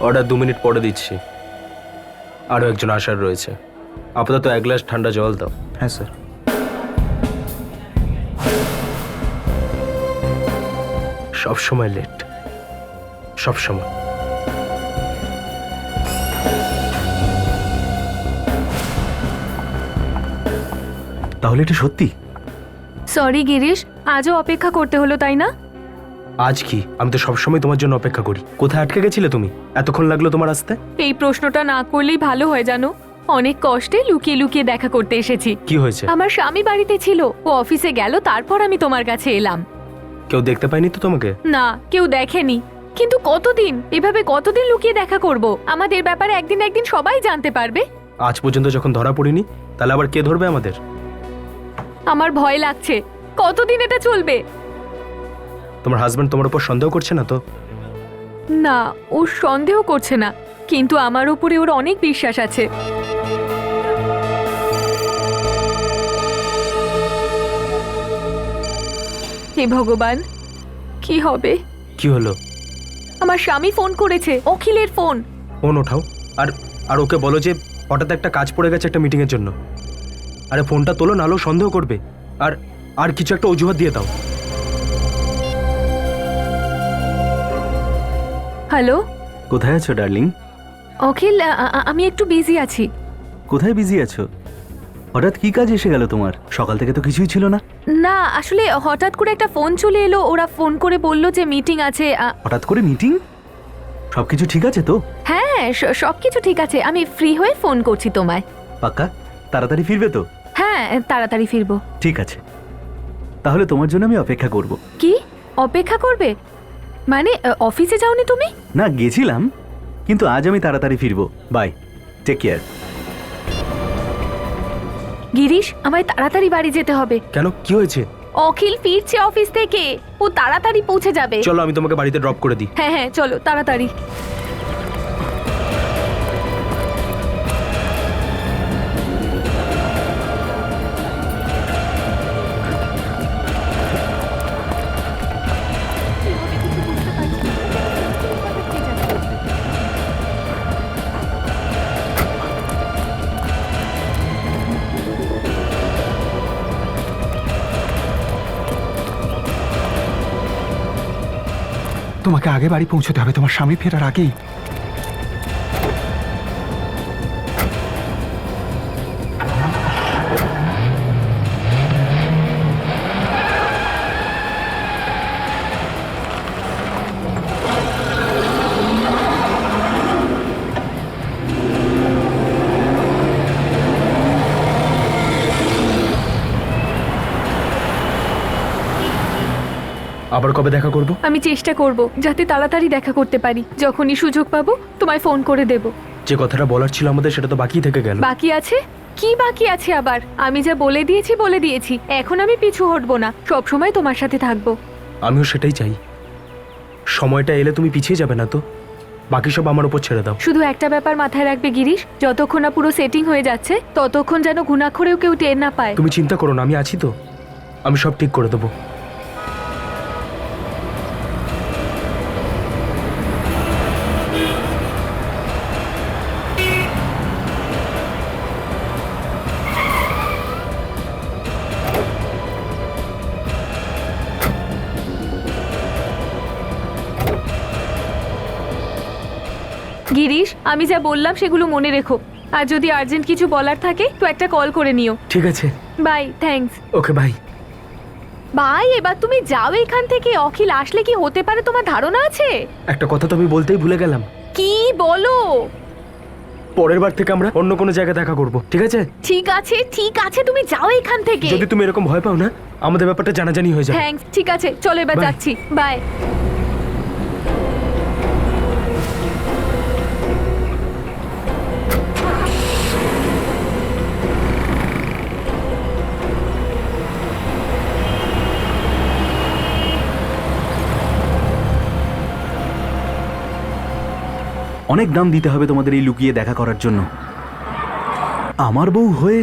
Order 2 minute পরে দিচ্ছি। আরও একজন আসার রয়েছে। আপাতত 1 গ্লাস ঠান্ডা জল দাও। হ্যাঁ স্যার। সব সময় লেট, সব সময়। তাহলে এটা সত্যি? সরি গিরিশ, আজও অপেক্ষা করতে হলো তাই না? আজ কি? আমি তো সবসময় তোমার জন্য অপেক্ষা করি। কোথায় আটকে গেছিলে তুমি? এতক্ষণ লাগলো তোমার আসতে? এই প্রশ্নটা না করলেই ভালো হয় জানো। অনেক কষ্টে লুকিয়ে লুকিয়ে দেখা করতে এসেছি। কি হয়েছে? আমার স্বামী বাড়িতে ছিল, ও অফিসে গেল, তারপর আমি তোমার কাছে এলাম। কেউ দেখতে পায়নি তো তোমাকে? না, কেউ দেখেনি। কিন্তু কতদিন এভাবে কতদিন লুকিয়ে দেখা করব? আমাদের ব্যাপারে একদিন একদিন সবাই জানতে পারবে। আজ পর্যন্ত যখন ধরা পড়িনি, তাহলে আবার কে ধরবে আমাদের? আমার ভয় লাগছে, কতদিন এটা চলবে? তোমার হাজবেন্ড তোমার উপর সন্দেহ করছে না তো? না, ও সন্দেহ করছে না, কিন্তু আমার উপরে ওর অনেক বিশ্বাস আছে। হে ভগবান, কি হবে? কি হলো? আমার স্বামী ফোন করেছে, অখিলের ফোন। ফোন ওঠাও। আর আর ওকে বলো যে হঠাৎ একটা কাজ পড়ে গেছে একটা মিটিং এর জন্য। আরে ফোনটা তোলো, নাহলেও সন্দেহ করবে। আর আর কিছু একটা অজুহাত দিয়ে দাও। হ্যালো কোথায় আছো ডার্লিং? অখিল, আমি একটু বিজি আছি। কোথায় বিজি আছো? হঠাৎ কি কাজ এসে গেল তোমার? সকাল থেকে তো কিছুই ছিল না। না, আসলে হঠাৎ করে একটা ফোন চলে এলো, ওরা ফোন করে বলল যে মিটিং আছে। হঠাৎ করে মিটিং? সবকিছু ঠিক আছে তো? হ্যাঁ, সবকিছু ঠিক আছে। আমি ফ্রি হয়ে ফোন করছি তোমায়। পাক্কা? তাড়াতাড়ি ফিরবে তো? হ্যাঁ, তাড়াতাড়ি ফিরবো। ঠিক আছে, তাহলে তোমার জন্য আমি অপেক্ষা করব। কি অপেক্ষা করবে? মানে অফিসে যাওনি তুমি? না, গেছিলাম, কিন্তু আজ আমি তাড়াতাড়ি ফিরবো। By, take care. গিরিশ, আমায় তাড়াতাড়ি বাড়ি যেতে হবে। কেন, কি হয়েছে? অখিল ফিরছে অফিস থেকে, ও তাড়াতাড়ি পৌঁছে যাবে। চলো আমি তোমাকে বাড়িতে ড্রপ করে দিই। হ্যাঁ হ্যাঁ, চলো তাড়াতাড়ি। তোমাকে আগে বাড়ি পৌঁছতে হবে, তোমার স্বামী ফেরার আগেই। আবার কবে দেখা করব? আমি চেষ্টা করব যাতে তাড়াতাড়ি দেখা করতে পারি। যখনই সুযোগ পাবো তোমায় ফোন করে দেব। যে কথাটা বলার ছিল আমাদের, সেটা তো বাকি থেকে গেল। বাকি আছে? কি বাকি আছে আবার? আমি যা বলে দিয়েছি। এখন আমি পিছু হটবো না, সব সময় তোমার সাথে থাকবো। আমিও সেটাই চাই। সময়টা এলে তুমি পিছিয়ে যাবে না তো? বাকি সব আমার উপর ছেড়ে দাও। শুধু একটা ব্যাপার মাথায় রাখবে গিরিশ, যতক্ষণ না পুরো সেটিং হয়ে যাচ্ছে ততক্ষণ যেন ঘুণাক্ষরেও কেউ টের না পায়। তুমি চিন্তা করো না, আমি আছি তো। আমি সব ঠিক করে দেবো। গিরিশ, আমি যা বললাম সেগুলো মনে রেখো। আর যদি আর্জেন্ট কিছু বলার থাকে তো একটা কল করে নিও। ঠিক আছে। Bye, thanks. Okay, bye. Bye, এবার তুমি যাও এখান থেকে। অখিল আসলে কি হতে পারে তোমার ধারণা আছে? একটা কথা তো আমি বলতেই ভুলে গেলাম। কি বলো? পরের বার থেকে আমরা অন্য কোনো জায়গায় দেখা করব, ঠিক আছে? ঠিক আছে, তুমি যাও এখান থেকে। যদি তুমি এরকম ভয় পাও না, আমাদের ব্যাপারটা জানাজানি হয়ে যাবে। থ্যাঙ্কস, ঠিক আছে, চলো এবার Bye. যাচ্ছি। বাই। অনেক দাম দিতে হবে তোমাদের এই লুকিয়ে দেখা করার জন্য। আমার বউ হয়ে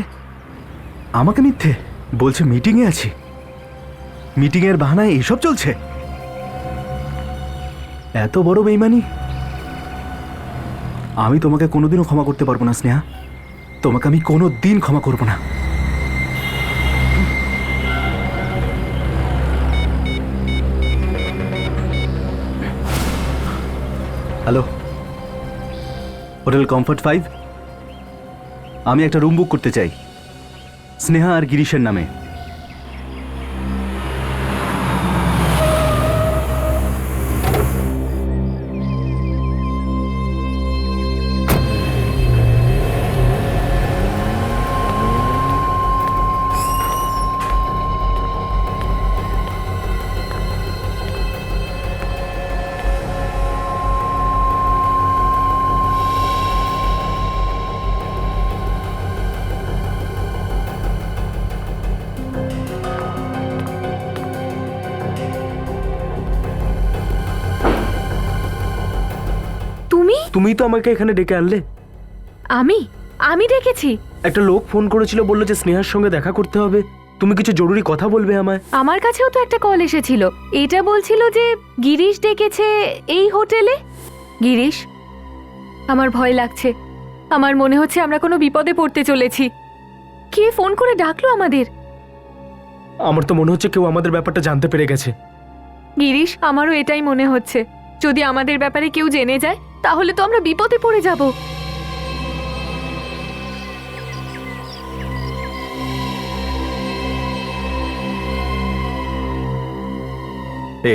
আমাকে মিথ্যে বলছে মিটিংয়ে আছি। মিটিংয়ের বাহানায় এইসব চলছে? এত বড় বেইমানি আমি তোমাকে কোনোদিনও ক্ষমা করতে পারবো না স্নেহা, তোমাকে আমি কোনো দিন ক্ষমা করবো না। Hello, hotel comfort 5। আমি একটা রুম বুক করতে চাই স্নেহা আর গিরিশের নামে। তুমি? তুমিই তো আমাকে এখানে ডেকে আনলে। আমি আমি ডেকেছি? একটা লোক ফোন করেছিল, বললো যে স্নেহার সঙ্গে দেখা করতে হবে, তুমি কিছু জরুরি কথা বলবে আমায়। আমার কাছেও তো একটা কল এসেছিল, এটা বলছিল যে গিরিশ ডেকেছে এই হোটেলে। গিরিশ, আমার ভয় লাগছে, আমার মনে হচ্ছে আমরা কোনো বিপদে পড়তে চলেছি। কে ফোন করে ডাকলো আমাদের? আমার তো মনে হচ্ছে কেউ আমাদের ব্যাপারটা জানতে পেরে গেছে। গিরিশ, আমারও এটাই মনে হচ্ছে। যদি আমাদের ব্যাপারে কেউ জেনে যায় তাহলে তো আমরা বিপদে পড়ে যাব।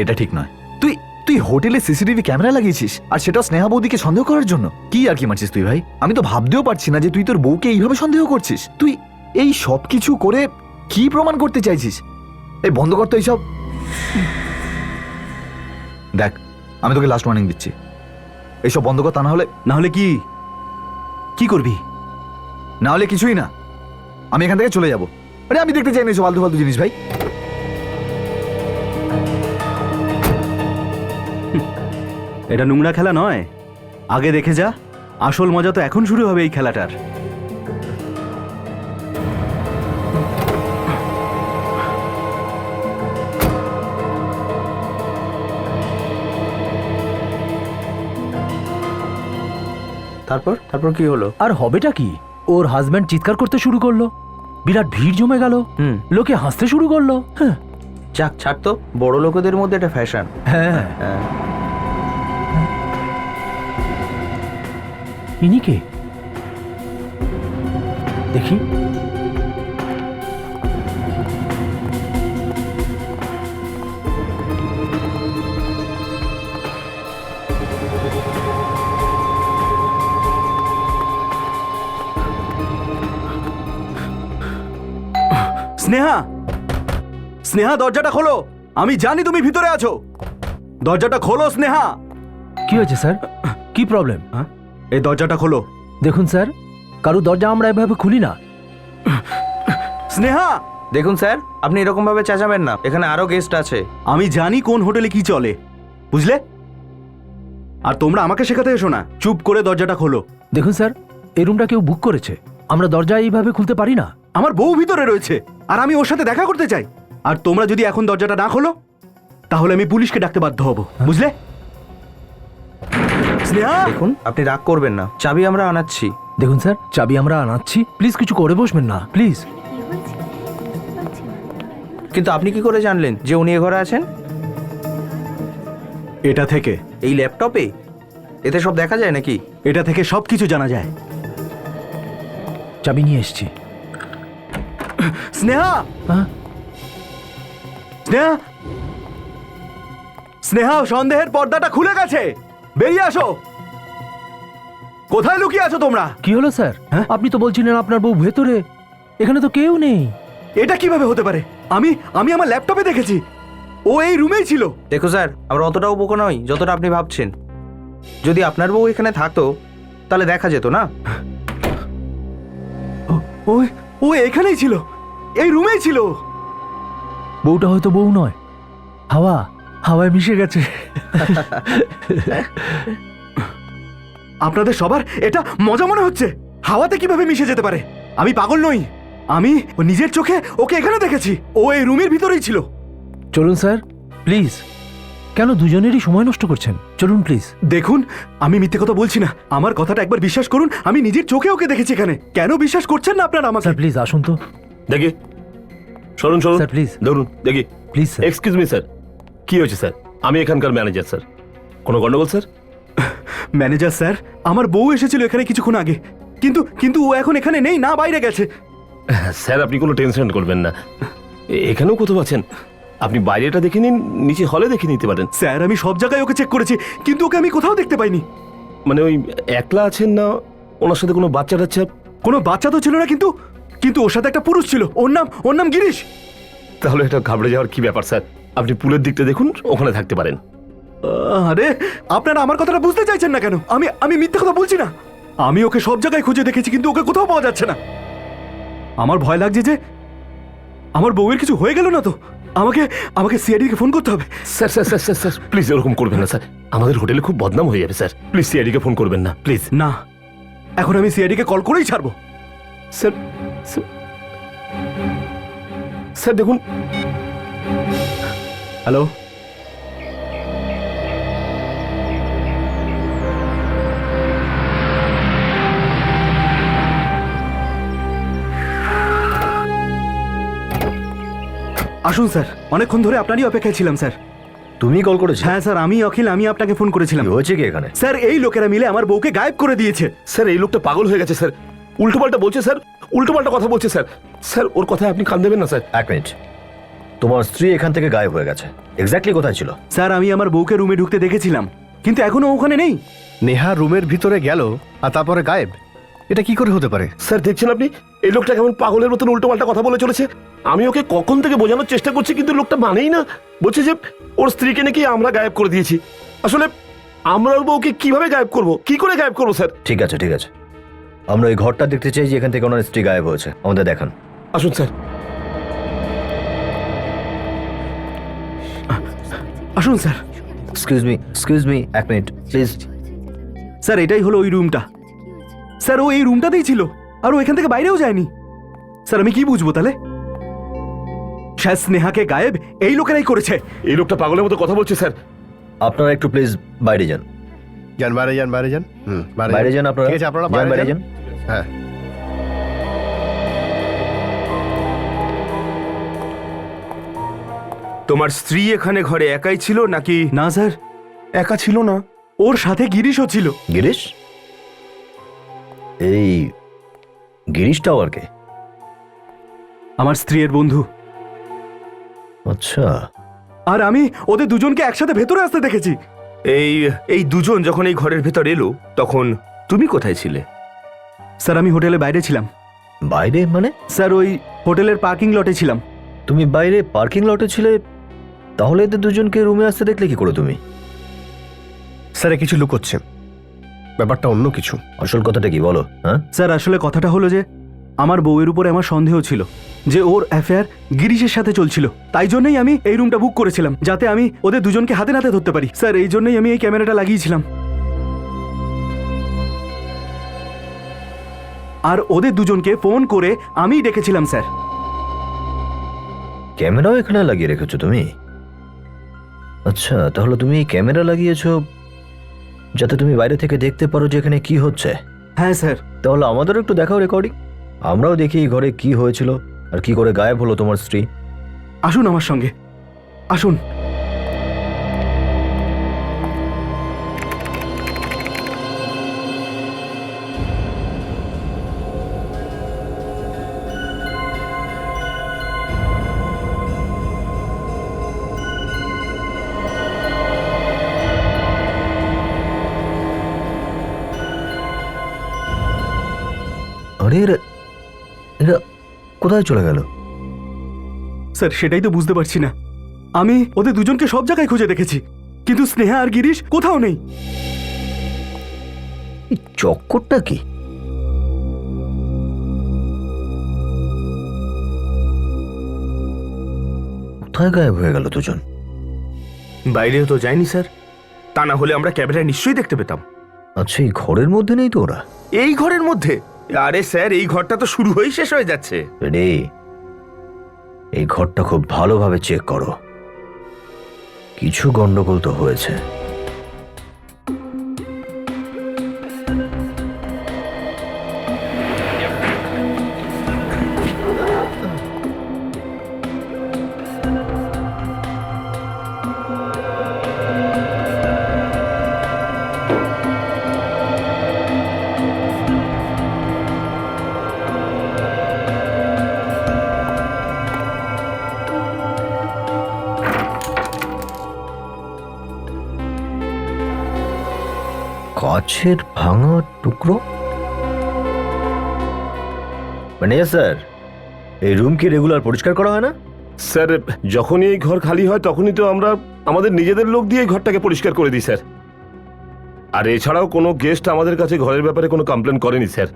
এটা ঠিক নয়। তুই তুই হোটেলে সিসিটিভি ক্যামেরা লাগিয়েছিস, আর সেটা স্নেহা বৌদিকে সন্দেহ করার জন্য? কি আর কি মারছিস তুই ভাই? আমি তো ভাবতেও পারছি না যে তুই তোর বউকে এইভাবে সন্দেহ করছিস। তুই এই সব কিছু করে কি প্রমাণ করতে চাইছিস? এই বন্ধ কর তো এইসব। দেখ, আমি তোকে লাস্ট ওয়ার্নিং দিচ্ছি, এইসব বন্ধ কর। তা না হলে কি কি করবি? না হলে কিছুই না, আমি এখান থেকে চলে যাবো। আরে আমি দেখতে চাই না এইসব ফালতু ফালতু জিনিস ভাই। এটা নোংরা খেলা নয়, আগে দেখে যা। আসল মজা তো এখন শুরু হবে এই খেলাটার। তারপর তারপর কি হলো? আর হবেটা কি, ওর হাজব্যান্ড চিৎকার করতে শুরু করলো, বিরাট ভিড় জমে গেল, লোকে হাসতে শুরু করলো। হ্যাঁ যাক, ছাড় তো, বড় লোকেদের মধ্যে এটা ফ্যাশন। হ্যাঁ, ইনি কে দেখি? স্নেহা, স্নেহা দরজাটা খোলো, আমি জানি তুমি ভিতরে আছো। দরজাটা খোলো স্নেহা। কি হয়েছে স্যার? কি প্রবলেম? এই দরজাটা খোলো। দেখুন স্যার, কারো দরজা আমরা এভাবে খুলি না। স্নেহা, দেখুন স্যার, আপনি এরকম ভাবে চেঁচাবেন না, এখানে আরো গেস্ট আছে। আমি জানি কোন হোটেলে কি চলে, বুঝলে? আর তোমরা আমাকে শেখাতে এসো না, চুপ করে দরজাটা খোলো। দেখুন স্যার, এই রুমটা কেউ বুক করেছে, আমরা দরজা এইভাবে খুলতে পারি না। আমার বউ ভিতরে রয়েছে আর আমি ওর সাথে দেখা করতে চাই। আর তোমরা যদি এখন দরজাটা না খোলো তাহলে আমি পুলিশকে ডাকতে বাধ্য হব, বুঝলে? স্নেহা, দেখুন, আপনি রাগ করবেন না, চাবি আমরা আনাচ্ছি। দেখুন স্যার, চাবি আমরা আনাচ্ছি, প্লিজ কিছু করে বসবেন না প্লিজ। কিন্তু আপনি কি করে জানলেন যে উনি এ ঘরে আছেন? এটা থেকে, এই ল্যাপটপে এতে সব দেখা যায় নাকি? এটা থেকে সবকিছু জানা যায়। চাবি নিয়ে এসছি। স্নেহা, হ্যাঁ? স্নেহা, স্নেহা, সন্দেহের পর্দাটা খুলে গেছে, বেরিয়ে আসো। কোথায় লুকিয়ে আছো তোমরা? কি হলো স্যার? হ্যাঁ? আপনি তো বলছিলেন আপনার বউ ভেতরে, এখানে তো কেউ নেই। এটা কিভাবে হতে পারে? আমি আমি আমার ল্যাপটপে দেখেছি ও এই রুমেই ছিল। দেখো স্যার, আমরা অতটাও বোকা নই যতটা আপনি ভাবছেন। যদি আপনার বউ এখানে থাকতো তাহলে দেখা যেত না। ও ও এখানেই ছিল, এই রুমেই ছিল। বউটা হয়তো বউ নয়, হাওয়া, হাওয়ায় মিশে গেছে। আপনাদের সবার এটা মজা মনে হচ্ছে? হাওয়াতে কিভাবে মিশে যেতে পারে? আমি পাগল নই, আমি নিজের চোখে ওকে এখানে দেখেছি, ও এই রুমের ভিতরেই ছিল। চলুন স্যার, প্লিজ কেন দুজনেরই সময় নষ্ট করছেন? চলুন প্লিজ। দেখুন, আমি মিথ্যে কথা বলছি না, আমার কথাটা একবার বিশ্বাস করুন, আমি নিজের চোখে ওকে দেখেছি এখানে। কেন বিশ্বাস করছেন না আপনারা আমাকে? স্যার প্লিজ আসুন তো। দেখি শুনুন শুনুন স্যার প্লিজ ধরুন দেখি। Please sir. Excuse me sir, কি হয়েছে স্যার? আমি এখানকার ম্যানেজার স্যার। কোনো গন্ডগোল স্যার? ম্যানেজার স্যার, আমার বউ এসেছিল এখানে কিছুক্ষণ আগে, কিন্তু কিন্তু ও এখন এখানে নেই, না বাইরে গেছে। স্যার আপনি কোনো টেনশন করবেন না, এখানেও কোথাও আছেন। আপনি বাইরেটা দেখে নিন, নিচে হলে দেখে নিতে পারেন। স্যার আমি সব জায়গায় ওকে চেক করেছি, কিন্তু ওকে আমি কোথাও দেখতে পাইনি। মানে ওই একলা আছেন না ওনার সাথে কোনো বাচ্চা টাচ্চা? কোনো বাচ্চা তো ছিল না, কিন্তু কিন্তু ওর সাথে একটা পুরুষ ছিল, ওর নাম গিরিশ। তাহলে এটা ঘাবড়ে যাওয়ার কি ব্যাপার স্যার? আপনি পুলের দিকটা দেখুন, ওখানে থাকতে পারেন। আরে আপনারা আমার কথাটা বুঝতে চাইছেন না কেন? আমি মিথ্যে কথা বলছি না, আমি ওকে সব জায়গায় খুঁজে দেখেছি, কিন্তু ওকে কোথাও পাওয়া যাচ্ছে না। আমার ভয় লাগছে যে আমার বউয়ের কিছু হয়ে গেল না তো। আমাকে সিআইডিকে ফোন করতে হবে। Sir sir sir sir sir please এরকম করবেন না স্যার, আমাদের হোটেলে খুব বদনাম হয়ে যাবে স্যার। প্লিজ সিআইডিকে ফোন করবেন না প্লিজ। না, এখন আমি সিআইডিকে কল করেই ছাড়বো। স্যার স্যার- স্যার দেখুন। হ্যালো, আসুন স্যার, অনেকক্ষণ ধরে আপনারই অপেক্ষায় ছিলাম স্যার। তুমি কল করেছো? হ্যাঁ স্যার, আমি অখিল, আমি আপনাকে ফোন করেছিলাম। কি হয়েছে কি এখানে? স্যার এই লোকেরা মিলে আমার বউকে গায়েব করে দিয়েছে। স্যার এই লোকটা পাগল হয়ে গেছে স্যার, উল্টোপাল্টা বলছে স্যার, উল্টোপাল্টা কথা বলছে স্যার। স্যার ওর কথায় আপনি কান দেবেন না স্যার। এক মিনিট, তোমার স্ত্রী এখান থেকে গায়েব হয়ে গেছে, এক্স্যাক্টলি কোথায় ছিল? স্যার আমি আমার বউকে রুমে ঢুকতে দেখেছিলাম, কিন্তু এখনো ওখানে নেই। নেহা রুমের ভিতরে গেল আর তারপরে গায়েব, এটা কি করে হতে পারে? স্যার দেখছেন আপনি, এই লোকটা কেমন পাগলের মতন উল্টোপাল্টা কথা বলে চলেছে। আমি ওকে কখন থেকে বোঝানোর চেষ্টা করছি, কিন্তু লোকটা মানেই না। বলছে যে ওর স্ত্রীকে নাকি আমরা গায়েব করে দিয়েছি। আসলে আমরা ওর বউকে কিভাবে গায়েব করব, কি করে গায়েব করবো স্যার? ঠিক আছে ঠিক আছে, আমরা ওই ঘরটা দেখতে চাই যে এখান থেকে ওনার স্ত্রী গায়েব হয়েছে, আমাদের দেখান। আসুন স্যার। আসুন স্যার। এক্সকিউজ মি, এক মিনিট প্লিজ। স্যার এটাই হলো ওই রুমটা। স্যার ও এই রুমটাতেই ছিল, আর ও এখান থেকে বাইরেও যায়নি। স্যার আমি কি বুঝবো তাহলে? শায়দ স্নেহাকে গায়েব এই লোকেরাই করেছে। এই লোকটা পাগলের মতো কথা বলছে স্যার। আপনারা একটু প্লিজ বাইরে যান। যান বাইরে যান, বাইরে যান। বাইরে যান আপনারা। ঠিক আছে, আপনারা যান, বাইরে বাইরে যান। যান। হ্যাঁ, তোমার স্ত্রী এখানে ঘরে একাই ছিল নাকি? না স্যার, একা ছিল না, ওর সাথে গিরিশও ছিল। গিরিশ? এই গিরিশ টাওয়ারকে? আমার স্ত্রীর বন্ধু। আচ্ছা, আর আমি ওদের দুজনকে একসাথে ভেতরে আসতে দেখেছি। এই দুজন যখন এই ঘরের ভেতর এলো তখন তুমি কোথায় ছিলে? স্যার আমি হোটেলে বাইরে ছিলাম। বাইরে মানে? স্যার ওই হোটেলের পার্কিং লটে ছিলাম। তুমি বাইরে পার্কিং লটে ছিলে? তাহলে এদের দুজনকে রুমে আসতে দেখলে কি করে তুমি? স্যার কিছু লুকোচ্ছে, ব্যাপারটা অন্য কিছু। আসল কথাটা কি বলো? হ্যাঁ, স্যার আসলে কথাটা হলো যে আমার বউয়ের উপরে আমার সন্দেহ ছিল যে ওর অ্যাফেয়ার গিরিশের সাথে চলছিল। তাই জন্যই আমি এই রুমটা বুক করেছিলাম, যাতে আমি ওদের দুজনকে হাতে নাতে ধরতে পারি। স্যার এই জন্যই আমি এই ক্যামেরাটা লাগিয়েছিলাম। আর ওদের দুজনকে ফোন করে আমিই ডেকেছিলাম স্যার। ক্যামেরাও এখানে লাগিয়ে রেখেছো তুমি? আচ্ছা, তাহলে তুমি এই ক্যামেরা লাগিয়েছো যাতে তুমি বাইরে থেকে দেখতে পারো যে এখানে কি হচ্ছে? হ্যাঁ স্যার। তাহলে আমাদেরও একটু দেখাও রেকর্ডিং, আমরাও দেখি এই ঘরে কি হয়েছিল আর কি করে গায়েব হলো তোমার স্ত্রী। আসুন আমার সঙ্গে, আসুন। আরে এরা এরা কোথায় চলে গেল? স্যার সেটাই তো বুঝতে পারছি না। আমি ওদের দুজনকে সব জায়গায় খুঁজে দেখেছি, কিন্তু স্নেহা আর গিরিশ কোথাও নেই। এই চক্করটা কি? কোথায় গায়েব হয়ে গেল দুজন? বাইরেও তো যায়নি স্যার, তা না হলে আমরা ক্যামেরায় নিশ্চয়ই দেখতে পেতাম। আচ্ছা, এই ঘরের মধ্যে নেই তো ওরা? এই ঘরের মধ্যে? আরে স্যার এই ঘরটা তো শুরু হয়েই শেষ হয়ে যাচ্ছে। রে, এই ঘরটা খুব ভালোভাবে চেক করো। কিছু গন্ডগোল তো হয়েছে। কাছের ভাঙা টুকরো? ম্যানেজার স্যার, এই রুম কি রেগুলার পরিষ্কার করা হয় না? স্যার, যখনই এই ঘর খালি হয় তখনই তো আমরা আমাদের নিজেদের লোক দিয়ে এই ঘরটাকে পরিষ্কার করে দিই স্যার। আর এছাড়াও কোনো গেস্ট আমাদের কাছে ঘরের ব্যাপারে কোনো কমপ্লেন করেনি স্যার।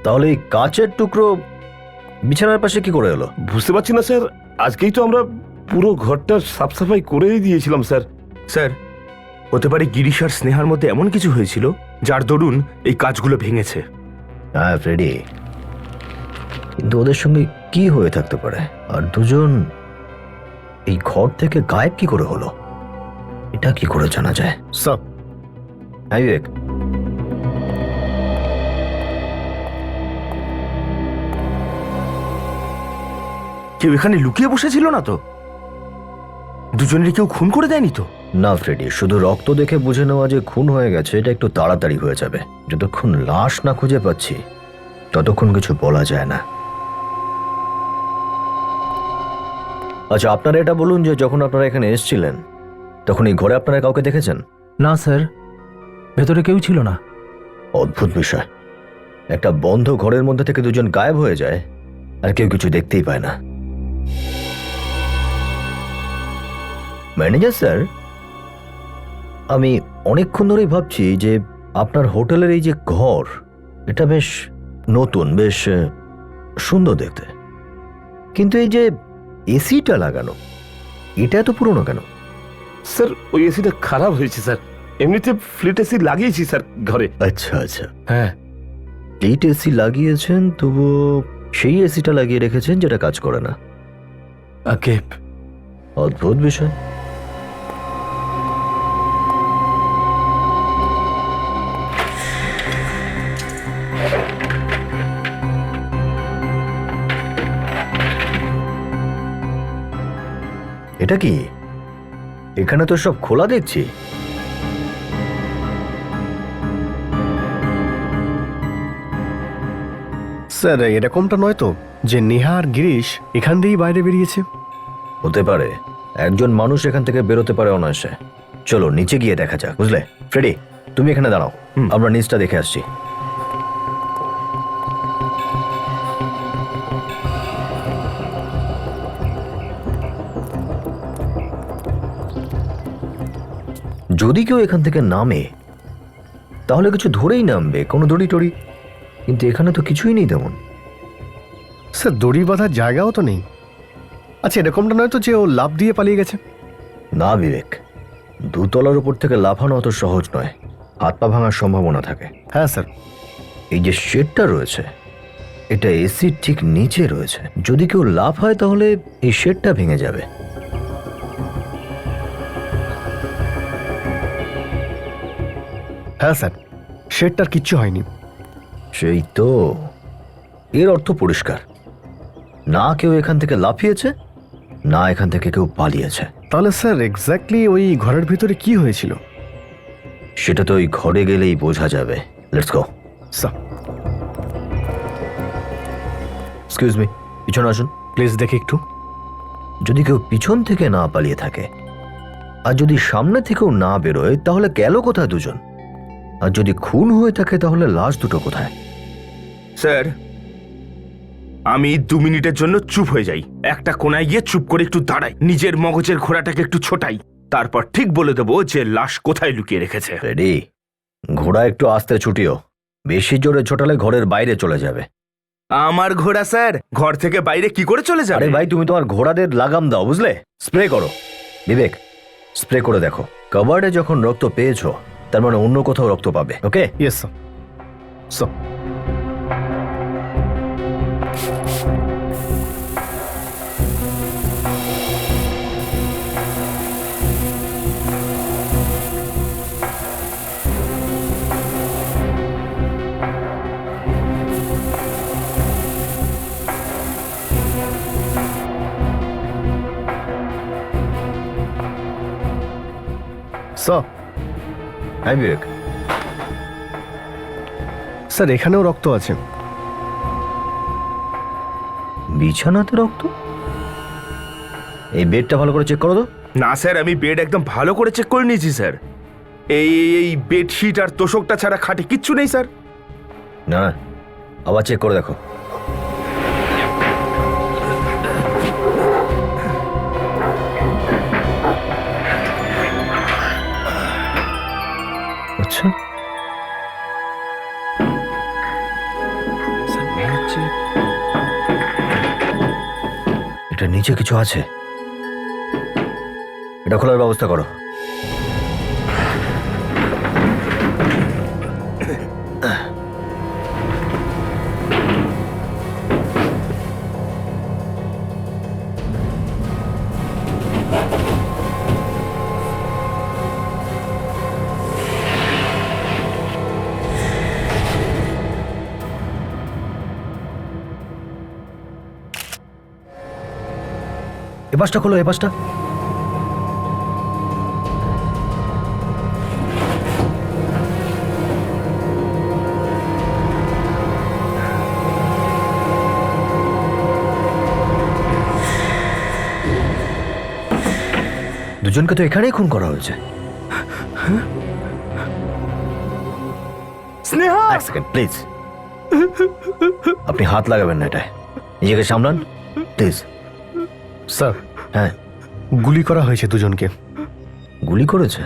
তাহলে এই কাচের টুকরো বিছানার পাশে কি করে এলো? বুঝতে পারছি না স্যার, আজকেই তো আমরা পুরো ঘরটা সাফ সাফাই করেই দিয়েছিলাম স্যার। স্যার, হতে পারে গিরিশ আর স্নেহার মধ্যে এমন কিছু হয়েছিল যার দরুন এই কাজগুলো ভেঙেছে। হ্যাঁ ফ্রেডি, কিন্তু ওদের সঙ্গে কি হয়ে থাকতে পারে? আর দুজন এই ঘর থেকে গায়েব কি করে হলো, এটা কি করে জানা যায়? সব হ্যাঁ বিবেক, কেউ এখানে লুকিয়ে বসেছিল না তো? দুজনের কেউ খুন করে দেয়নি তো? না ফ্রেডি, শুধু রক্ত দেখে বুঝে নেওয়া যে খুন হয়ে গেছে এটা একটু তাড়াতাড়ি হয়ে যাবে। যতক্ষণ লাশ না খুঁজে পাচ্ছি ততক্ষণ কিছু বলা যায় না। আচ্ছা, আপনারা এটা বলুন যে যখন আপনারা এখানে এসেছিলেন তখন এই ঘরে আপনারা কাউকে দেখেছেন? না স্যার, ভেতরে কেউ ছিল না। অদ্ভুত বিষয়, একটা বন্ধ ঘরের মধ্যে থেকে দুজন গায়েব হয়ে যায় আর কেউ কিছু দেখতেই পায় না। ম্যানেজার স্যার, আমি অনেকক্ষণ ধরেই ভাবছি যে আপনার হোটেলের এই যে ঘর, এটা বেশ নতুন, বেশ সুন্দর দেখতে, কিন্তু এই যে এসিটা লাগানো, এটা এত পুরনো কেন? স্যার, ওই এসিটা খারাপ হয়েছে স্যার। এমনিতে ফ্লিট এসি লাগিয়েছি স্যার ঘরে। আচ্ছা আচ্ছা, হ্যাঁ। এইট এসি লাগিয়েছেন, তবু সেই এসিটা লাগিয়ে রেখেছেন যেটা কাজ করে না। অদ্ভুত বিষয়। এটা কি? এখানে তো সব খোলা দেখছি। স্যার, এরকমটা নয় তো যে নেহা আর গিরিশ এখান দিয়েই বাইরে বেরিয়েছে? হতে পারে, একজন মানুষ এখান থেকে বেরোতে পারে অনায়াসে। চলো নিচে গিয়ে দেখা যাক, বুঝলে? ফ্রেডি, তুমি এখানে দাঁড়াও, আমরা নিচটা দেখে আসছি। যদি কেউ এখান থেকে নামে তাহলে কিছু ধরেই নামবে, কোনো দড়ি টড়ি, কিন্তু এখানে তো কিছুই নেই তেমন। স্যার, দড়ি বাঁধার জায়গাও তো নেই। আচ্ছা, এরকমটা নয় তো যে ও লাফ দিয়ে পালিয়ে গেছে? না বিবেক, দুতলার উপর থেকে লাফানো অত সহজ নয়, হাত পা ভাঙার সম্ভাবনা থাকে। হ্যাঁ স্যার। এই যে শেডটা রয়েছে, এটা এসির ঠিক নিচে রয়েছে। যদি কেউ লাফ হয় তাহলে এই শেডটা ভেঙে যাবে। হ্যাঁ স্যার, শেডটার কিচ্ছু হয়নি। সেই তো, এর অর্থ পরিষ্কার, না কেউ এখান থেকে লাফিয়েছে, না এখান থেকে কেউ পালিয়েছে। তাহলে স্যার এক্স্যাক্টলি ওই ঘরের ভিতরে কি হয়েছিল? সেটা তো ওই ঘরে গেলেই বোঝা যাবে। Let's go. Sir excuse me, পিছনে আসুন প্লিজ, দেখি একটু। যদি কেউ পিছন থেকে না পালিয়ে থাকে আর যদি সামনে থেকেও না বেরোয় তাহলে গেল কোথায় দুজন? আর যদি খুন হয়ে থাকে তাহলে লাশ দুটো কোথায়? স্যার, আমি 2 মিনিটের জন্য চুপ হয়ে যাই, একটা কোনায় গিয়ে চুপ করে একটু দাঁড়াই, নিজের মগজের ঘোড়াটাকে একটু ছোটাই, তারপর ঠিক বলে দেবো যে লাশ কোথায় লুকিয়ে রেখেছে। রেডি? ঘোড়া একটু আস্তে ছুটিও, বেশি জোরে ছোটালে ঘরের বাইরে চলে যাবে। আমার ঘোড়া স্যার ঘর থেকে বাইরে কি করে চলে যাবে? আরে ভাই, তুমি তোমার ঘোড়াদের লাগাম দাও, বুঝলে? স্প্রে করো। বিবেক, স্প্রে করে দেখো। কভার্ডে যখন রক্ত পেয়েছো তার মানে অন্য কোথাও রক্ত পাবে। ওকে? Yes sir. স্যার, হ্যাঁ বিবেক, স্যার এখানেও রক্ত আছে। বিছানাতে রক্ত? এই বেডটা ভালো করে চেক করো তো। না স্যার, আমি বেড একদম ভালো করে চেক করে নিয়েছি স্যার। এই বেডশিট আর তোষকটা ছাড়া খাটে কিচ্ছু নেই স্যার। না না, আবার চেক করে দেখো। আচ্ছা, এটা নিচে কিছু আছে, এটা খোলার ব্যবস্থা করো। এ পাশটা খোলো, এ পাশটা। দুজনকে তো এখানেই খুন করা হয়েছে। স্নেহা! এক সেকেন্ড প্লিজ, আপনি হাত লাগাবেন না এটায়, নিজেকে সামলান প্লিজ। স্যার, হ্যাঁ, গুলি করা হয়েছে দুজনকে। গুলি করেছে?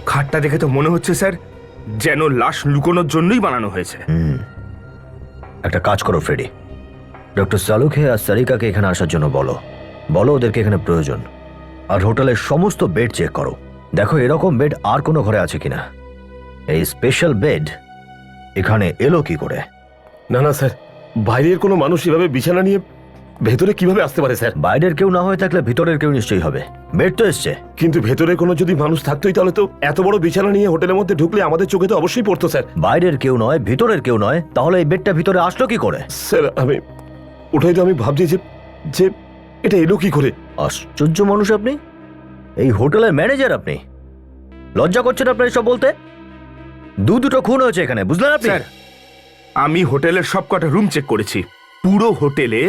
খাটটা দেখে তো মনে হচ্ছে স্যার যেন লাশ লুকোনোর জন্যই বানানো হয়েছে। একটা কাজ করো ফ্রেডি, ডক্টর সালুখে আর সারিকাকে এখানে আসার জন্য বলো। বলো ওদেরকে এখানে প্রয়োজন। আর হোটেলের সমস্ত বেড চেক করো, দেখো এরকম বেড আর কোনো ঘরে আছে কিনা। এই স্পেশাল বেড এখানে এলো কি করে? না না স্যার, বাইরের কোনো মানুষ এভাবে বিছানা নিয়ে ভেতরে কিভাবে আসতে পারে স্যার? বাইরের কেউ না হয়ে থাকলে ভিতরের কেউ নিশ্চয়ই হবে। বেড তো এসছে। কিন্তু ভেতরে কোনো যদি মানুষ থাকতোই তাহলে তো এত বড় বিছানা নিয়ে হোটেলের মধ্যে ঢুকলে আমাদের চোখে তো অবশ্যই পড়তো স্যার। বাইরের কেউ নয়, ভিতরের কেউ নয়, তাহলে এই বেডটা ভিতরে আসলো কি করে? স্যার ওটাই তো আমি ভাবছি যে যে এটা এলো কি করে। আশ্চর্য মানুষ আপনি, এই হোটেলের ম্যানেজার আপনি, লজ্জা করছেন আপনার এসব বলতে? দুটো খুন হয়েছে এখানে, বুঝলেন আপনি? স্যার, আমি হোটেলের সবকটা রুম চেক করেছি, পুরো হোটেলে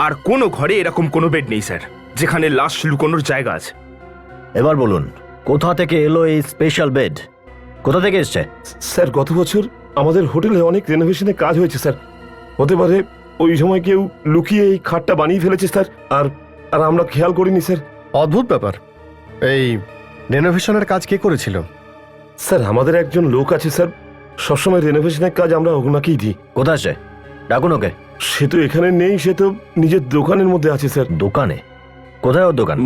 আর কোনো ঘরে এরকম কোনো বেড নেই স্যার যেখানে লাশ লুকোনোর জায়গা আছে। এবার বলুন, কোথা থেকে এলো এই স্পেশাল বেড? কোথা থেকে এসছে? স্যার গত বছর আমাদের হোটেলে অনেক রেনোভেশনের কাজ হয়েছে স্যার, হতে পারে ওই সময় কেউ লুকিয়ে এই খাটটা বানিয়ে ফেলেছে স্যার, আর আর আমরা খেয়াল করিনি স্যার। অদ্ভুত ব্যাপার। এই রেনোভেশনের কাজ কে করেছিল? স্যার আমাদের একজন লোক আছে স্যার, সবসময় রেনোভেশনের কাজ আমরা ওনাকেই দিই। কোথায় সে? ডাকুন ওকে। সে তো এখানে নেই, সে তো নিজের দোকানের মধ্যে আছে স্যার। দোকানে? কোথায় ওর দোকান?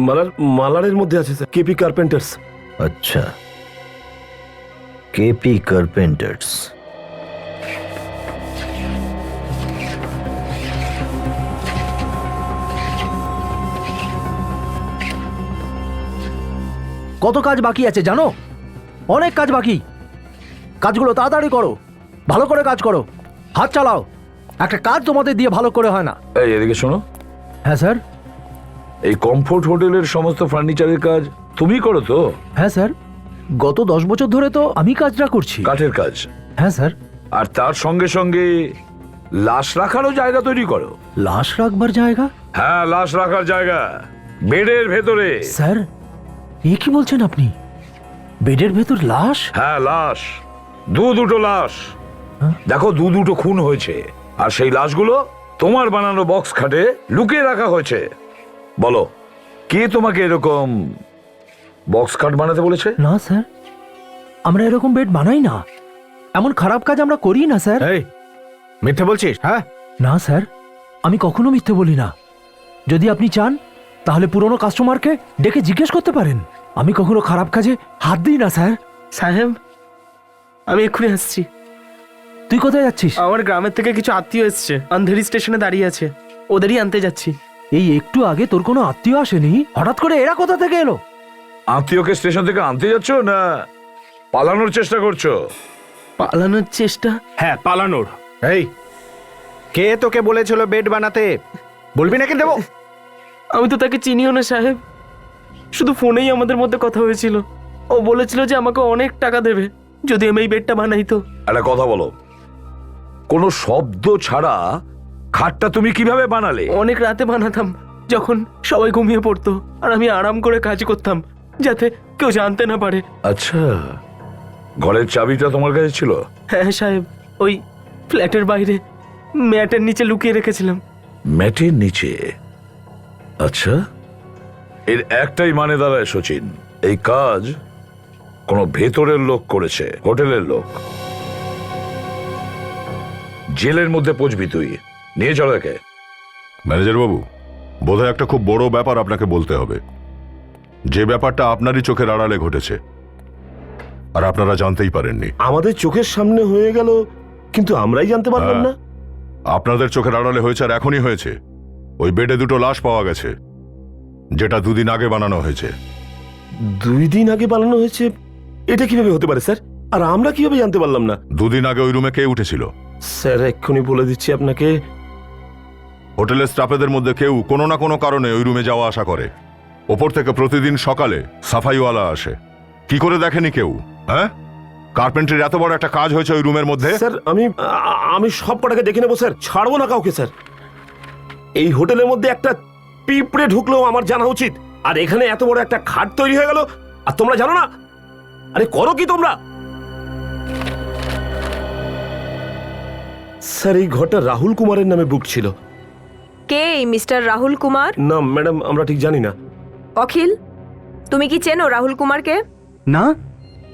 মালারের মধ্যে আছে স্যার, কেপি কার্পেন্টার্স। আচ্ছা, কেপি কার্পেন্টার্স। কত কাজ বাকি আছে জানো? অনেক কাজ বাকি। কাজগুলো তাড়াতাড়ি করো, ভালো করে কাজ করো, হাত চালাও। একটা কাজ তোমাদের দিয়ে ভালো করে হয় না। এই এদিকে শোনো, হ্যাঁ স্যার। এই কমফোর্ট হোটেলের সমস্ত ফার্নিচারের কাজ তুমি করো তো? হ্যাঁ স্যার, গত 10 বছর ধরে তো আমি কাজটা করছি। কাঠের কাজ? হ্যাঁ স্যার। আর তার সঙ্গে সঙ্গে লাশ রাখারও জায়গা তৈরি করো? লাশ রাখবার জায়গা? হ্যাঁ, লাশ রাখার জায়গা বেডের ভেতরে। স্যার, এ কি বলছেন আপনি? বেডের ভেতর লাশ? হ্যাঁ, লাশ, দুটো লাশ। দেখো, দুটো খুন হয়েছে, আর সেই লাশগুলো তোমার বানানো বক্স খাটে লুকিয়ে রাখা হয়েছে। বলো, কে তোমাকে এরকম বক্স খাট বানাতে বলেছে? না স্যার, আমরা এরকম বেড বানাই না, এমন খারাপ কাজ আমরা করি না স্যার। এই মিথ্যে বলছিস? হ্যাঁ, না স্যার, আমি কখনো মিথ্যে বলি না। যদি আপনি চান তাহলে পুরনো কাস্টমারকে ডেকে জিজ্ঞেস করতে পারেন। আমি কখনো খারাপ কাজে হাত দিই না স্যার। সাহেব, আমি এক্ষুনি আসছি। তুই কোথায় যাচ্ছিস? আমার গ্রামের থেকে কিছু আত্মীয় এসছে, আন্ধেরি স্টেশনে দাঁড়িয়ে আছে, ওদেরই আনতে যাচ্ছি। এই একটু আগে তোর কোনো আত্মীয় আসেনি, হঠাৎ করে এরা কোথা থেকে এলো? আত্মীয়কে স্টেশন থেকে আনতে যাচ্ছ না পালানোর চেষ্টা করছো? পালানোর চেষ্টা? হ্যাঁ, পালানোর। এই কে তোকে বলেছিল বেড বানাতে? বলবি নাকি দেবো? আমি তো তাকে চিনিও না সাহেব। শুধু ফোনেই আমাদের মধ্যে কথা হয়েছিল। ও বলেছিল যে আমাকে অনেক টাকা দেবে যদি আমি এই বেডটা বানাই তো। একটা কথা বলো, কোনো শব্দ ছাড়া খাটটা তুমি কিভাবে বানালে? অনেক রাতে বানাতাম, যখন সবাই ঘুমিয়ে পড়তো আর আমি আরাম করে কাজ করতাম, যাতে কেউ জানতে না পারে। আচ্ছা, ঘরের চাবিটা তোমার কাছে ছিল? হ্যাঁ সাহেব, ওই ফ্ল্যাটের বাইরে ম্যাটের নিচে লুকিয়ে রেখেছিলাম। ম্যাটের নিচে? আচ্ছা, এর একটাই মানে দাঁড়ায় সচিন, এই কাজ কোনো ভেতরের লোক করেছে, হোটেলের লোক। জেলের মধ্যে পৌঁছবি তুই, নিয়ে চলো একে। ম্যানেজার বাবু, বোধহয় একটা খুব বড় ব্যাপার আপনাকে বলতে হবে, যে ব্যাপারটা আপনারই চোখের আড়ালে ঘটেছে আর আপনারা জানতেই পারেননি। আমাদের চোখের সামনে হয়ে গেল, কিন্তু আমরাই জানতে পারলাম না। আপনাদের চোখের আড়ালে হয়েছে, আর এখনই হয়েছে। ওই বেডে দুটো লাশ পাওয়া গেছে, যেটা 2 দিন আগে বানানো হয়েছে। 2 দিন আগে বানানো হয়েছে? এটা কিভাবে হতে পারে স্যার? আর আমরা কিভাবে জানতে পারলাম না? 2 দিন আগে ওই রুমে কে উঠেছিল? স্যার এক্ষুনি বলে দিচ্ছি আপনাকে। হোটেলের স্টাফেদের মধ্যে কেউ কোনো না কোনো কারণে ওই রুমে যাওয়া আসা করে। ওপর থেকে প্রতিদিন সকালে সাফাইওয়ালা আসে। কি করে দেখেনি কেউ? হ্যাঁ, কার্পেন্ট্রির এত বড় একটা কাজ হয়েছে ওই রুমের মধ্যে। স্যার আমি সব কটাকে দেখে নেবো স্যার, ছাড়বো না কাউকে স্যার। এই হোটেলের মধ্যে একটা পিঁপড়ে ঢুকলেও আমার জানা উচিত, আর এখানে এত বড় একটা খাট তৈরি হয়ে গেল আর তোমরা জানো না? আরে করো কি তোমরা? স্যার এই ঘরটা রাহুল কুমারের নামে বুক ছিল। কে এই মিস্টার রাহুল কুমার? না ম্যাডাম, আমরা ঠিক জানি না। অখিল, তুমি কি চেনো রাহুল কুমারকে? না,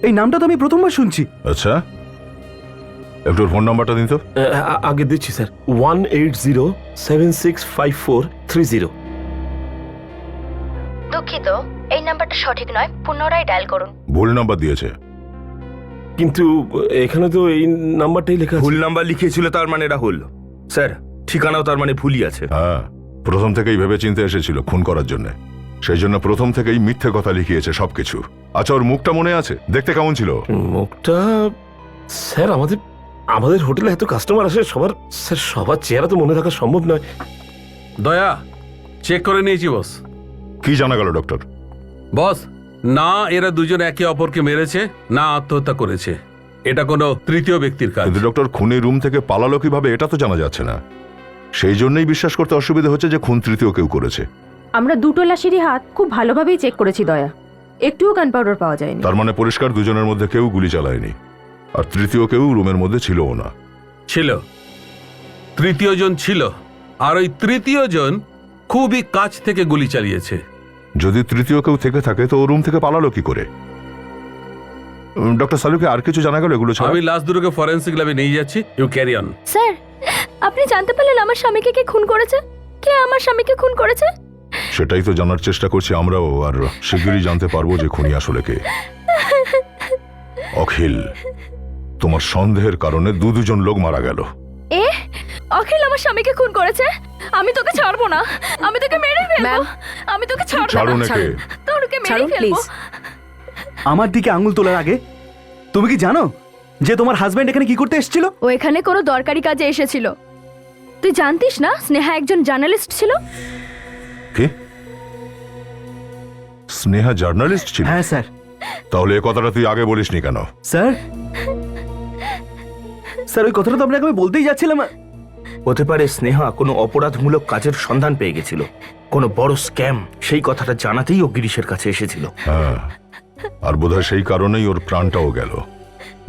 এই নামটা তো আমি প্রথমবার শুনছি। আচ্ছা, একটু ফোন নাম্বারটা দিন তো। আগে দিচ্ছি স্যার, 180765430। দুঃখিত, এই নাম্বারটা সঠিক নয়, পুনরায় ডায়াল করুন। ভুল নাম্বার দিয়েছে। কিন্তু এখানে তো এই নাম্বারটাই লেখা আছে। ভুল নাম্বার লিখিয়েছিল তার মানে রাহুল স্যার, ঠিকানাও তার মানে ভুলই আছে। হ্যাঁ, প্রথম থেকেই ভেবে চিন্তে এসেছিল খুন করার জন্য, সেই জন্য প্রথম থেকেই মিথ্যে কথা লিখিয়েছে সবকিছু। আচ্ছা, ওর মুখটা মনে আছে? দেখতে কেমন ছিল? মুখটা স্যার, আমাদের হোটেলে এত কাস্টমার আসে, সবার চেহারা তো মনে থাকা সম্ভব নয়। দয়া, চেক করে নিয়েছি বস। কি জানা গেল ডক্টর? বস, না এরা দুজন একে অপরকে মেরেছে, না আত্মহত্যা করেছে। এটা কোনো তৃতীয় ব্যক্তির কাজ। কিন্তু ডক্টর, খুনি রুম থেকে পালালো কিভাবে এটা তো জানা যাচ্ছে না। সেই জন্যই বিশ্বাস করতে অসুবিধা হচ্ছে যে খুন তৃতীয় কেউ করেছে। আমরা দুটো লাশেরই হাত খুব ভালোভাবেই চেক করেছি দয়া, একটুও গান পাউডার পাওয়া যায়নি। তার মানে পরিষ্কার দুজনের মধ্যে কেউ গুলি চালায়নি, আর তৃতীয় কেউ রুমের মধ্যে ছিলও না। ছিল, তৃতীয় জন ছিল, আর ওই তৃতীয় জন খুবই কাছ থেকে গুলি চালিয়েছে। যদি তৃতীয় কেউ থেকে থাকে তো ও রুম থেকে পালালো কি করে? ডক্টর সালুকে আর কিছু জানা গেল এগুলো ছাড়া? আমি লাশ দুটোকে ফরেন্সিক ল্যাবে নিয়ে যাচ্ছি, ইউ ক্যারি অন। স্যার, আপনি জানতে পারলেন আমার স্বামীকে কে খুন করেছে? কে আমার স্বামীকে খুন করেছে? সেটাই তো জানার চেষ্টা করছি আমরাও, আর শীঘ্রই জানতে পারবো যে খুনি আসলে কে। অখিল, তোমার সন্দেহের কারণে দুজন লোক মারা গেল। এ, অখিল আমার স্বামীকে খুন করেছে? আমি তোকে ছাড়বো না, আমি তোকে মেরে ফেলবো। আমি তোকে ছাড়বো ছাড়ুন না, একে। তোকে মেরে ছাড়ুন ফেলবো। প্লিজ। আমার দিকে আঙুল তোলার আগে তুমি কি জানো যে তোমার হাজবেন্ড এখানে কি করতে এসেছিল? ও এখানে কোনো দরকারি কাজে এসেছিল। তুই জানতিস না স্নেহা একজন জার্নালিস্ট ছিল? কে? স্নেহা জার্নালিস্ট ছিল? হ্যাঁ স্যার। তাহলে এ কথাটা তুই আগে বলিসনি কেন? স্যার, ওই কথাটা তো আপনাকে আমি বলতেই যাচ্ছিলাম। হতে পারে স্নেহা কোনো অপরাধমূলক কাজের সন্ধান পেয়ে গেছিল, কোনো বড় স্ক্যাম, সেই কথাটা জানাতেই ও গিরিশের কাছে এসেছিল। হ্যাঁ, আর বোধহয় সেই কারণেই ওর প্রাণটাও গেল।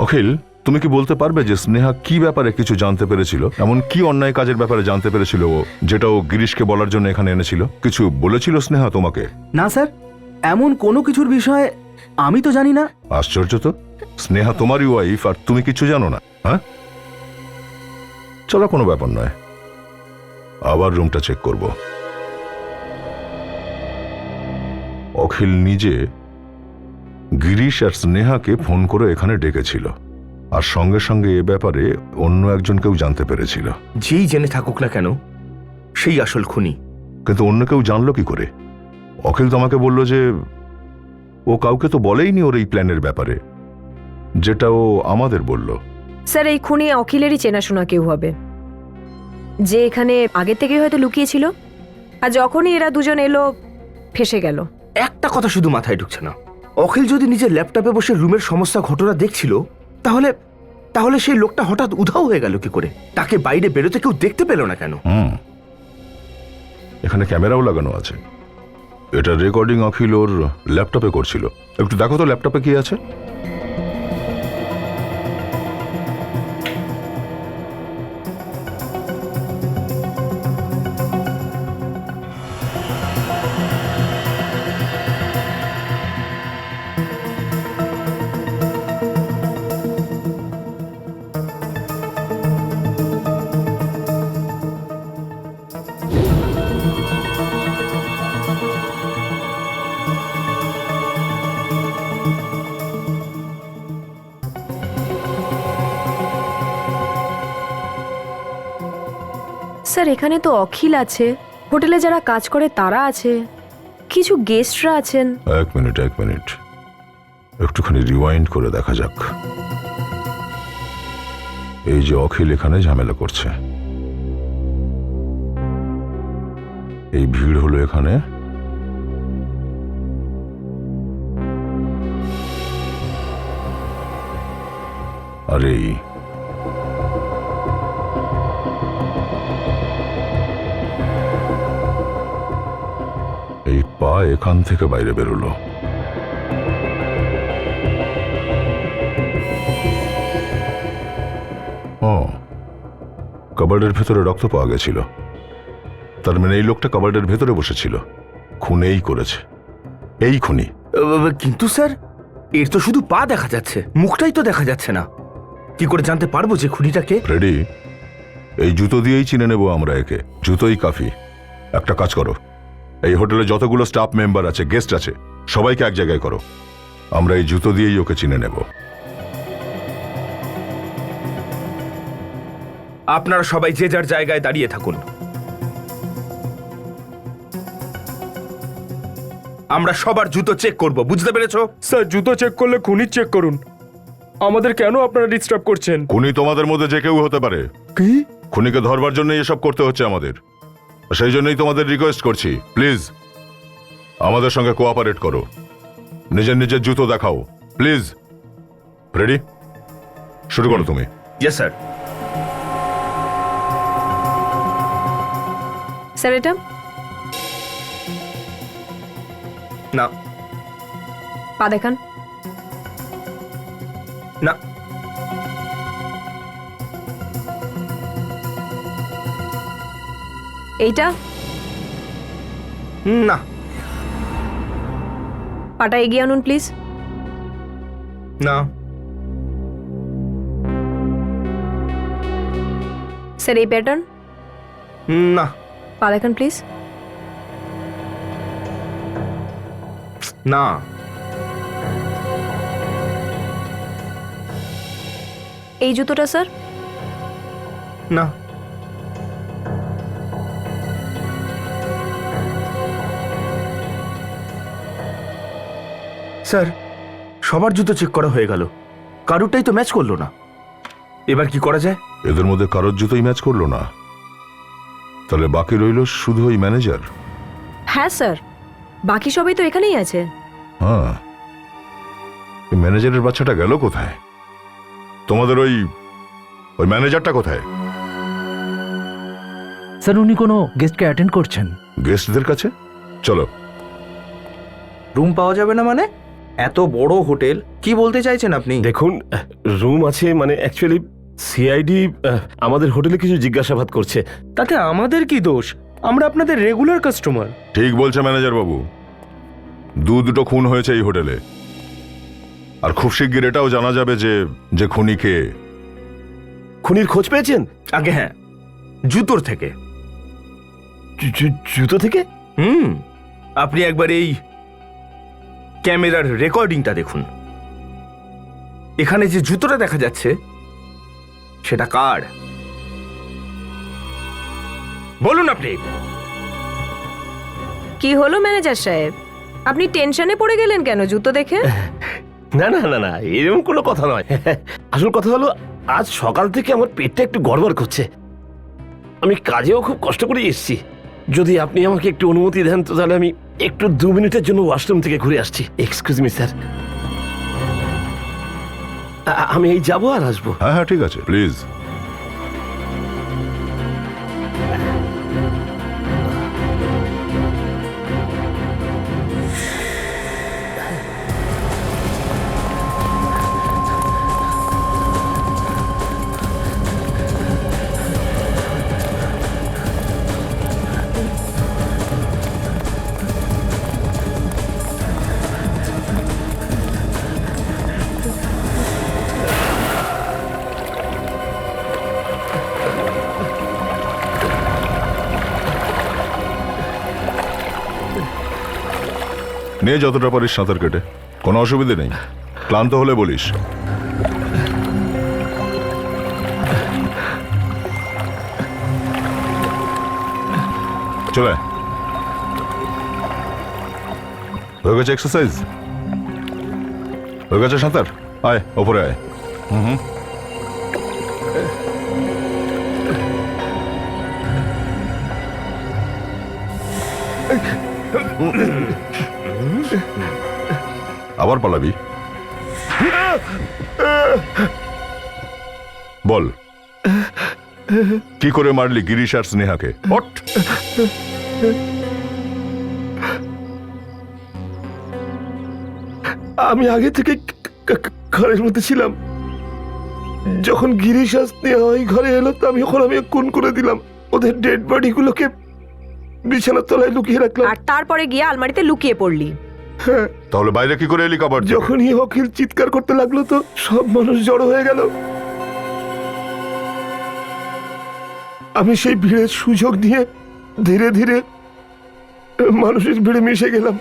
অখিল, তুমি কি বলতে পারবে যে স্নেহা কি ব্যাপারে কিছু জানতে পেরেছিল? এমন কি অন্যায় কাজের ব্যাপারে জানতে পেরেছিল ও, যেটা ও গিরিশকে বলার জন্য এখানে এনেছিল? কিছু বলেছিল স্নেহা তোমাকে? না স্যার, এমন কোনো কিছুর বিষয়ে আমি তো জানি না। আশ্চর্য তো, স্নেহা তোমারই ওয়াইফ আর তুমি কিছু জানো না? হ্যাঁ, চলো, কোনো ব্যাপার নয়, আবার রুমটা চেক করব। অখিল নিজে গিরিশ আর স্নেহাকে ফোন করে এখানে ডেকেছিল, আর সঙ্গে সঙ্গে এ ব্যাপারে অন্য একজনকেও জানতে পেরেছিল। যেই জেনে থাকুক না কেন, সেই আসল খুনি। কিন্তু অন্য কেউ জানলো কি করে? অখিল তোমাকে বলল যে ও কাউকে তো বলেইনি ওর এই প্ল্যানের ব্যাপারে, যেটা ও আমাদের বলল। স্যার, এই খুনি অখিলেরই চেনাশোনা কেউ হবে, যে এখানে আগে থেকে হয়তো লুকিয়েছিল, আর যখনই এরা দুজন এলো ফেসে গেল। একটা কথা শুধু মাথায় ঢুকছে না। অখিল যদি নিজের ল্যাপটপে বসে রুমের সমস্ত ঘটনা দেখছিল, তাহলে তাহলে সেই লোকটা হঠাৎ উধাও হয়ে গেল কি করে? তাকে বাইরে বেরোতে কেউ দেখতে পেল না কেন? এখানে ক্যামেরাও লাগানো আছে। এটা রেকর্ডিং অখিল ওর ল্যাপটপে করছিল। একটু দেখো তো ল্যাপটপে কি আছে। স্যার এখানে তো অখিল আছে, হোটেলে যারা কাজ করে তারা আছে, কিছু গেস্টরা আছেন। এক মিনিট একটুখানি রিওয়াইন্ড করে দেখা যাক। এই যে অখিল এখানে ঝামেলা করছে, এই ভিড় হলো এখানে, আর এই পা এখান থেকে বাইরে বেরোলো। ও, কাবার্ডের ভেতরে রক্ত পাওয়া গেছিল। তার মানে এই লোকটা কাবার্ডের ভেতরে বসেছিল, খুনেই করেছে। এই খুনি। কিন্তু স্যার, এর তো শুধু পা দেখা যাচ্ছে, মুখটাই তো দেখা যাচ্ছে না। কি করে জানতে পারবো যে খুনিটাকে? ফ্রেডি, এই জুতো দিয়েই চিনে নেব আমরা একে। জুতোই কাফি। একটা কাজ করো, এই হোটেলে যতগুলো স্টাফ মেম্বার আছে, গেস্ট আছে, সবাইকে এক জায়গায় করো। আমরা এই জুতো দিয়েই ওকে চিনে নেব। আপনারা সবাই যে যার জায়গায় দাঁড়িয়ে থাকুন। আমরা সবার জুতো চেক করব, বুঝতে পেরেছো? স্যার জুতো চেক করলে খুনি চেক করুন, আমাদের কেন আপনারা ডিস্টার্ব করছেন? খুনি তোমাদের মধ্যে যে কেউ হতে পারে। কি? খুনিকে ধরবার জন্য এসব করতে হচ্ছে আমাদের। সেই জন্যই তোমাদের রিকোয়েস্ট করছি, প্লিজ আমাদের সঙ্গে কোঅপারেট করো। নিজের নিজের জুতো দেখাও, প্লিজ। রেডি? শুরু করো তুমি। Yes sir. স্যার এটা না। পা দেখান। না। এইটা না। পাটা এগিয়ে আনুন প্লিজ। না। স্যার এই প্যাটার্ন। না। পা দেখান প্লিজ। না। এই জুতোটা স্যার। না। স্যার, সবার জুতো চেক করা হয়ে গেল, কারুরটাই তো ম্যাচ করলো না। এবার কি করা যায়? এদের মধ্যে কারোর জুতোই ম্যাচ করলো না, তাহলে বাকি রইল শুধু ওই ম্যানেজার। হ্যাঁ স্যার, বাকি সবাই তো এখানেই আছে। হ্যাঁ, এই ম্যানেজারের বাচ্চাটা গেল কোথায়? তোমাদের ওই ম্যানেজারটা কোথায়? স্যার উনি কোনো গেস্টকে অ্যাটেন্ড করছেন। গেস্টদের কাছে? চলো। রুম পাওয়া যাবে না মানে? এত বড় হোটেল, কি বলতে চাইছেন আপনি? দেখুন, রুম আছে মানে অ্যাকচুয়ালি সিআইডি আমাদের হোটেলে কিছু জিজ্ঞাসাবাদ করছে। তাতে আমাদের কি দোষ? আমরা আপনাদের রেগুলার কাস্টমার। ঠিক বলছে ম্যানেজার বাবু, দুটো খুন হয়েছে এই হোটেলে, আর খুব শিগগির এটাও জানা যাবে যে খুনি কে। খুনির খোঁজ পেয়েছেন? আগে হ্যাঁ, জুতোর থেকে। জুতো থেকে? আপনি একবার এই ক্যামেরার রেকর্ডিংটা দেখুন। এখানে যে জুতোটা দেখা যাচ্ছে সেটা কার? বলুন আপনি। কি হলো ম্যানেজার সাহেব, আপনি টেনশনে পড়ে গেলেন কেন জুতো দেখে? না না না না, এরকম কোনো কথা নয়। আসল কথা হলো, আজ সকাল থেকে আমার পেটটা একটু গড়বড় করছে। আমি কাজেও খুব কষ্ট করে এসেছি, যদি আপনি আমাকে একটু অনুমতি দেন তো তাহলে আমি একটু 2 মিনিটের জন্য ওয়াশরুম থেকে ঘুরে আসছি। এক্সকিউজ মি স্যার, আমি এই যাবো আর আসবো। হ্যাঁ হ্যাঁ ঠিক আছে, প্লিজ। নিয়ে যতটা পারিস সাঁতার কেটে, কোনো অসুবিধে নেই। ক্লান্ত হলে বলিস। চলে হয়ে গেছে এক্সারসাইজ, হয়ে গেছে সাঁতার। আয় ওপরে আয়। হুম আবার পালাবি? বল, কি করে মারলি গিরিশ আর স্নেহাকে? ওঠ! আমি আগে থেকে ঘরের মধ্যে ছিলাম। যখন গিরিশ আর স্নেহা ওই ঘরে এলো তো আমি খুন করে দিলাম। ওদের ডেড বডি গুলোকে বিছানার তলায় লুকিয়ে রাখলাম। আর তারপরে গিয়ে আলমারিতে লুকিয়ে পড়লি। তাহলে বাইরে কি করে এলি কাবার? যখনই অখিল চিৎকার করতে লাগলো তো সব মানুষ জড়ো হয়ে গেল। আমি সেই ভিড়ের সুযোগ নিয়ে ধীরে ধীরে মানুষের ভিড়ে মিশে গেলাম।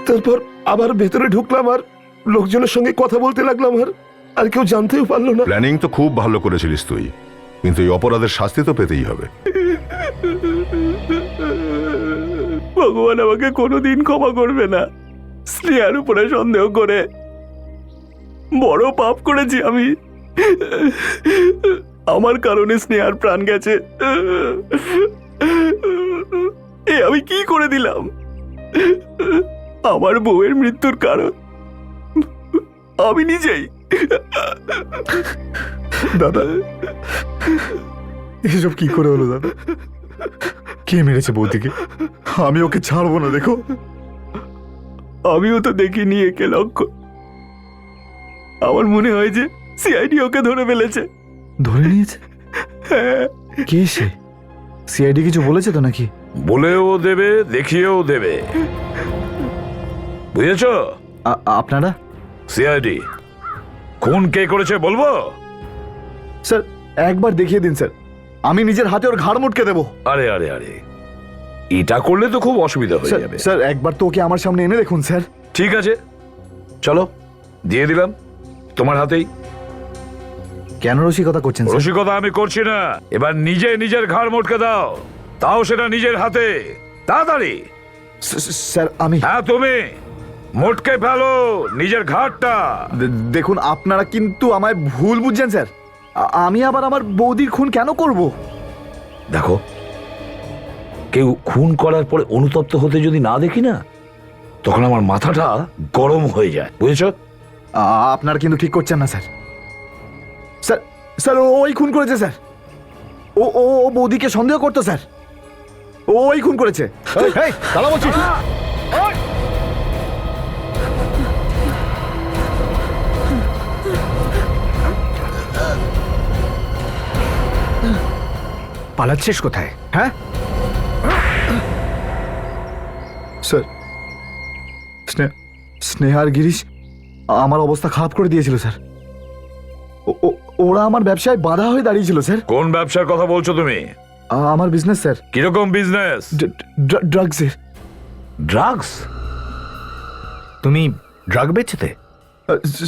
তারপর আবার ভেতরে ঢুকলাম আর লোকজনের সঙ্গে কথা বলতে লাগলাম, আর কেউ জানতেও পারলো না। প্ল্যানিং তো খুব ভালো করেছিলিস তুই, কিন্তু এই অপরাধের শাস্তি তো পেতেই হবে। ভগবান আমাকে কোনোদিন ক্ষমা করবে না। স্নেহার উপরে সন্দেহ করে বড় পাপ করেছি আমি। আমার কারণে স্নেহার প্রাণ গেছে। এ আমি কি করে দিলাম? আমার বউয়ের মৃত্যুর কারণ আমি নিজেই। দাদা, এসব কি করে হলো দাদা? কে মেরেছে বৌদিকে? আমি ওকে ছাড়বো না। দেখো, আমিও তো দেখিনি একে লক্ষ্য। আমার মনে হয় যে সিআইডি ওকে ধরে ফেলেছে। ধরে নিয়েছে? হ্যাঁ। কে সে? সিআইডি কিছু বলেছে তো নাকি? বলেও দেবে, দেখিয়েও দেবে, বুঝেছ? আপনারা? সিআইডি খুন কে করেছে বলবো? স্যার একবার দেখিয়ে দিন স্যার, আমি নিজের হাতে ওর ঘাড় মুটকে দেবো। আরে আরে আরে, এটা করলে তো খুব অসুবিধা হয়ে যাবে। স্যার একবার তো ওকে আমার সামনে এনে দেখুন স্যার। ঠিক আছে, চলো দিয়ে দিলাম তোমার হাতেই। কেন রসিকতা করছেন? রসিকতা আমি করছি না, এবার নিজে নিজের ঘাড় মোটকে দাও, তাও সেটা নিজের হাতে। তাড়াতাড়ি। স্যার আমি? হ্যাঁ তুমি, মোটকে ফেলো নিজের ঘাড়টা। দেখুন আপনারা কিন্তু আমায় ভুল বুঝছেন স্যার। আমি আবার আমার বৌদির খুন কেন করব? দেখো, কেউ খুন করার পরে অনুতপ্ত হতে যদি না দেখি না, তখন আমার মাথাটা গরম হয়ে যায়, বুঝেছো? আপনারা কিন্তু ঠিক করছেন না স্যার। স্যার স্যার ওই খুন করেছে স্যার। ও ও ও বৌদিকে সন্দেহ করতো স্যার। ওই খুন করেছে। দাঁড়া বলছি। পালাচ্ছিস কোথায়? হ্যাঁ স্যার, স্নেহার গিরিশ আমার অবস্থা খারাপ করে দিয়েছিল স্যার। ওরা আমার ব্যবসায় বাধা হয়ে দাঁড়িয়েছিল স্যার। কোন ব্যবসার কথা বলছো তুমি? আমার বিজনেস স্যার। কিরকম বিজনেস? ড্রাগসের। ড্রাগস? তুমি ড্রাগ বেচতে?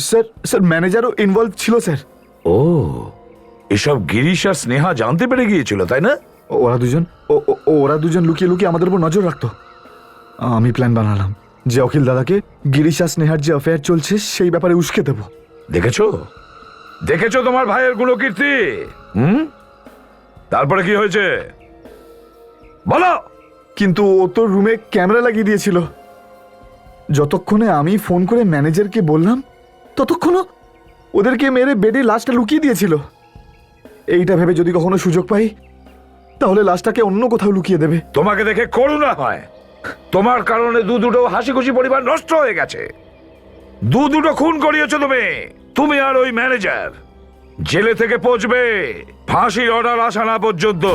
স্যার স্যার ম্যানেজারও ইনভলভ ছিল স্যার। ও, এসব গিরিশ আর স্নেহা জানতে পেরে গিয়েছিল তাই না? ওরা দুজন লুকিয়ে লুকিয়ে আমাদের উপর নজর রাখতো। আমি প্ল্যান বানালাম যে অখিল দাদাকে গিরিশ আর স্নেহার যে অ্যাফেয়ার চলছে সেই ব্যাপারে উস্কে দেব। দেখেছো দেখেছো তোমার ভাইয়ের গুণকীর্তি? তারপরে কি হয়েছে বলো। কিন্তু ও তো রুমে ক্যামেরা লাগিয়ে দিয়েছিল। যতক্ষণে আমি ফোন করে ম্যানেজারকে বললাম ততক্ষণও ওদেরকে মেরে বেডে লাশটা লুকিয়ে দিয়েছিল। এইটা ভেবে যদি কখনো সুযোগ পাই তাহলে লাশটাকে অন্য কোথাও লুকিয়ে দেবে। তোমাকে দেখে করুণা হয়। তোমার কারণে দুটো হাসি খুশি পরিবার নষ্ট হয়ে গেছে। দুটো খুন করিয়েছো তুমি, তুমি আর ওই ম্যানেজার। জেলে থেকে পৌঁছবে ফাঁসির অর্ডার আসা না পর্যন্ত।